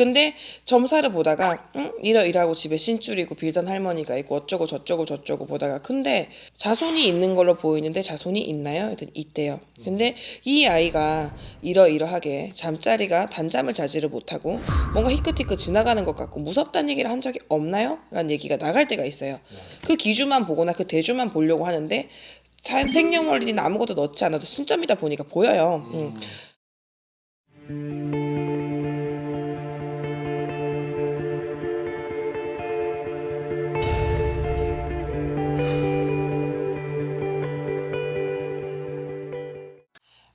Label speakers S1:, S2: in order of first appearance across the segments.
S1: 근데 점사를 보다가 이러이러하고 집에 신줄이고 빌던 할머니가 있고 어쩌고 저쩌고 저쩌고 보다가 근데 자손이 있는 걸로 보이는데 자손이 있나요? 했더니 있대요. 근데 이 아이가 이러이러하게 잠자리가 단잠을 자지를 못하고 뭔가 희끗희끗 지나가는 것 같고 무섭다는 얘기를 한 적이 없나요? 라는 얘기가 나갈 때가 있어요. 그 기주만 보거나 그 대주만 보려고 하는데 생년월일이나 아무것도 넣지 않아도 신점이다 보니까 보여요.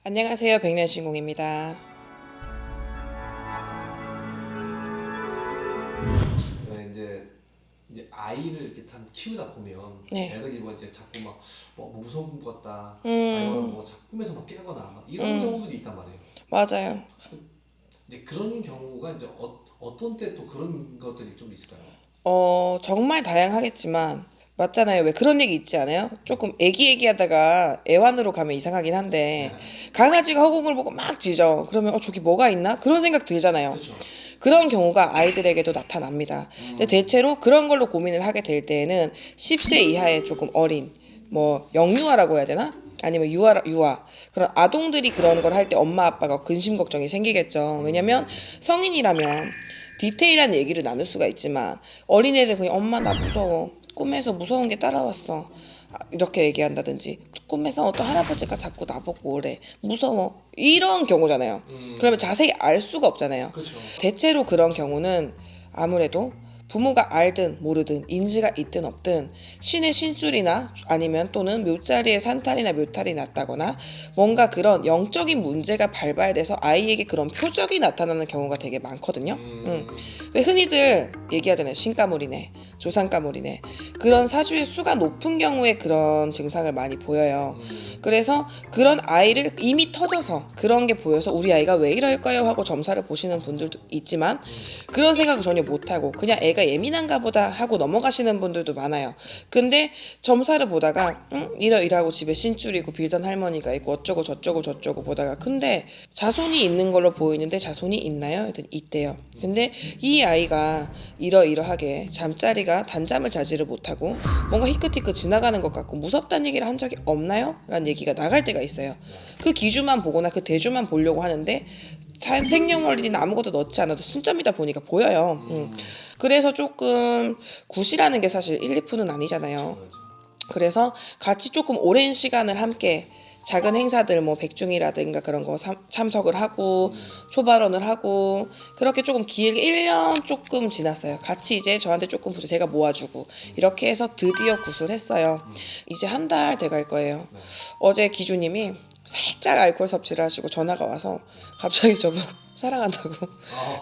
S1: 안녕하세요. 백년신공입니다.
S2: 네, 이제 아이를 이렇게 키우다 보면
S1: 네.
S2: 애들이 뭐 이제 자꾸 뭐 무서운 것 같다, 아니면 뭐 자꾸 꿈에서 막 깨거나 막 이런 경우들이 있단 말이에요.
S1: 맞아요.
S2: 이제 그런 경우가 이제 어떤 때 또 그런 것들이 좀 있을까요?
S1: 정말 다양하겠지만 맞잖아요. 왜 그런 얘기 있지 않아요? 조금 애기애기하다가 애완으로 가면 이상하긴 한데 강아지가 허공을 보고 막 짖어. 그러면 저기 뭐가 있나? 그런 생각 들잖아요.
S2: 그렇죠.
S1: 그런 경우가 아이들에게도 나타납니다. 근데 대체로 그런 걸로 고민을 하게 될 때에는 10세 이하의 조금 어린 뭐 영유아라고 해야 되나? 아니면 유아 그런 아동들이 그런 걸 할 때 엄마 아빠가 근심 걱정이 생기겠죠. 왜냐면 성인이라면 디테일한 얘기를 나눌 수가 있지만 어린애를 그냥 엄마 나 무서워 꿈에서 무서운 게 따라왔어 이렇게 얘기한다든지 꿈에서 어떤 할아버지가 자꾸 나보고 오래 무서워 이런 경우잖아요. 그러면 자세히 알 수가 없잖아요.
S2: 그렇죠.
S1: 대체로 그런 경우는 아무래도 부모가 알든 모르든 인지가 있든 없든 신의 신줄이나 아니면 또는 묘자리에 산탈이나 묘탈이 났다거나 뭔가 그런 영적인 문제가 발발돼서 아이에게 그런 표적이 나타나는 경우가 되게 많거든요. 왜 흔히들 얘기하잖아요. 신가물이네, 조상가물이네. 그런 사주의 수가 높은 경우에 그런 증상을 많이 보여요. 그래서 그런 아이를 이미 터져서 그런 게 보여서 우리 아이가 왜 이럴까요? 하고 점사를 보시는 분들도 있지만 그런 생각을 전혀 못하고 그냥 애가 예민한가 보다 하고 넘어가시는 분들도 많아요. 근데 점사를 보다가 이러이러하고 집에 신줄이고 빌던 할머니가 있고 어쩌고 저쩌고 저쩌고 보다가 근데 자손이 있는 걸로 보이는데 자손이 있나요? 했더니 있대요. 근데 이 아이가 이러이러하게 잠자리가 단잠을 자지를 못하고 뭔가 희끗희끗 지나가는 것 같고 무섭다는 얘기를 한 적이 없나요? 라는 얘기가 나갈 때가 있어요. 그 기주만 보거나 그 대주만 보려고 하는데 생년월일이나 아무것도 넣지 않아도 신점이다 보니까 보여요. 그래서 조금 굿이라는 게 사실 1, 2푼은 아니잖아요. 그래서 같이 조금 오랜 시간을 함께 작은 행사들 뭐 백중이라든가 그런 거 참석을 하고 초발언을 하고 그렇게 조금 길게 1년 조금 지났어요. 같이 이제 저한테 조금 제가 모아주고 이렇게 해서 드디어 굿을 했어요. 이제 한 달 돼갈 거예요. 어제 기주님이 살짝 알코올 섭취를 하시고 전화가 와서 갑자기 저보고 사랑한다고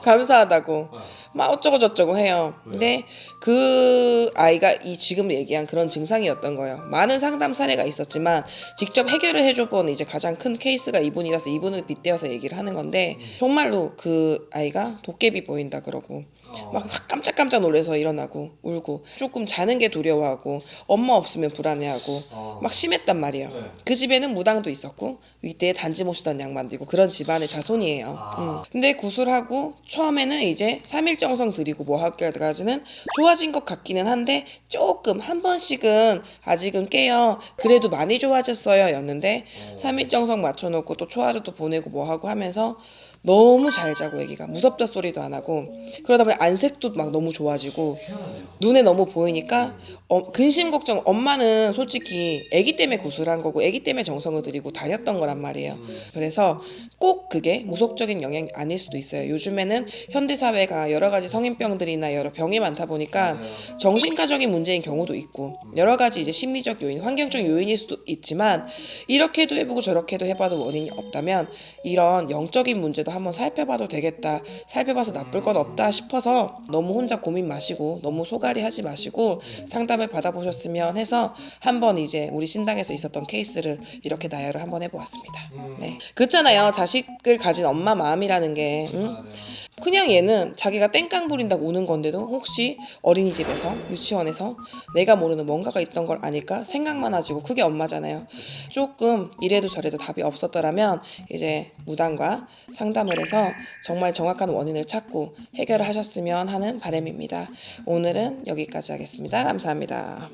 S1: 감사하다고 막 어쩌고 저쩌고 해요. 근데 그 아이가 이 지금 얘기한 그런 증상이었던 거예요. 많은 상담 사례가 있었지만 직접 해결을 해줘본 이제 가장 큰 케이스가 이분이라서 이분을 빗대어서 얘기를 하는 건데 정말로 그 아이가 도깨비 보인다 그러고 막 깜짝깜짝 놀라서 일어나고 울고 조금 자는 게 두려워하고 엄마 없으면 불안해하고 막 심했단 말이에요. 그 집에는 무당도 있었고 윗대에 단지 모시던 양반도 있고 그런 집안의 자손이에요. 근데 구술하고 처음에는 이제 3일 정성 드리고 뭐 할까지는 좋아진 것 같기는 한데 조금 한 번씩은 아직은 깨요. 그래도 많이 좋아졌어요 였는데 3일 정성 맞춰놓고 또 초하루도 보내고 뭐 하고 하면서 너무 잘 자고 애기가 무섭다 소리도 안 하고 그러다 보니 안색도 막 너무 좋아지고 눈에 너무 보이니까 근심 걱정 엄마는 솔직히 애기 때문에 구술한 거고 애기 때문에 정성을 들이고 다녔던 거란 말이에요. 그래서 꼭 그게 무속적인 영향이 아닐 수도 있어요. 요즘에는 현대사회가 여러 가지 성인병들이나 여러 병이 많다 보니까 정신과적인 문제인 경우도 있고 여러 가지 이제 심리적 요인, 환경적 요인일 수도 있지만 이렇게도 해보고 저렇게도 해봐도 원인이 없다면 이런 영적인 문제도 한번 살펴봐도 되겠다. 살펴봐서 나쁠 건 없다 싶어서 너무 혼자 고민 마시고 너무 소갈이 하지 마시고 상담을 받아보셨으면 해서 한번 이제 우리 신당에서 있었던 케이스를 이렇게 나열을 한번 해보았습니다. 네. 그렇잖아요. 자식을 가진 엄마 마음이라는 게 그냥 얘는 자기가 땡깡 부린다고 우는 건데도 혹시 어린이집에서 유치원에서 내가 모르는 뭔가가 있던 걸 아닐까 생각만 하지고 그게 엄마잖아요. 조금 이래도 저래도 답이 없었더라면 이제 무당과 상담을 해서 정말 정확한 원인을 찾고 해결을 하셨으면 하는 바람입니다. 오늘은 여기까지 하겠습니다. 감사합니다.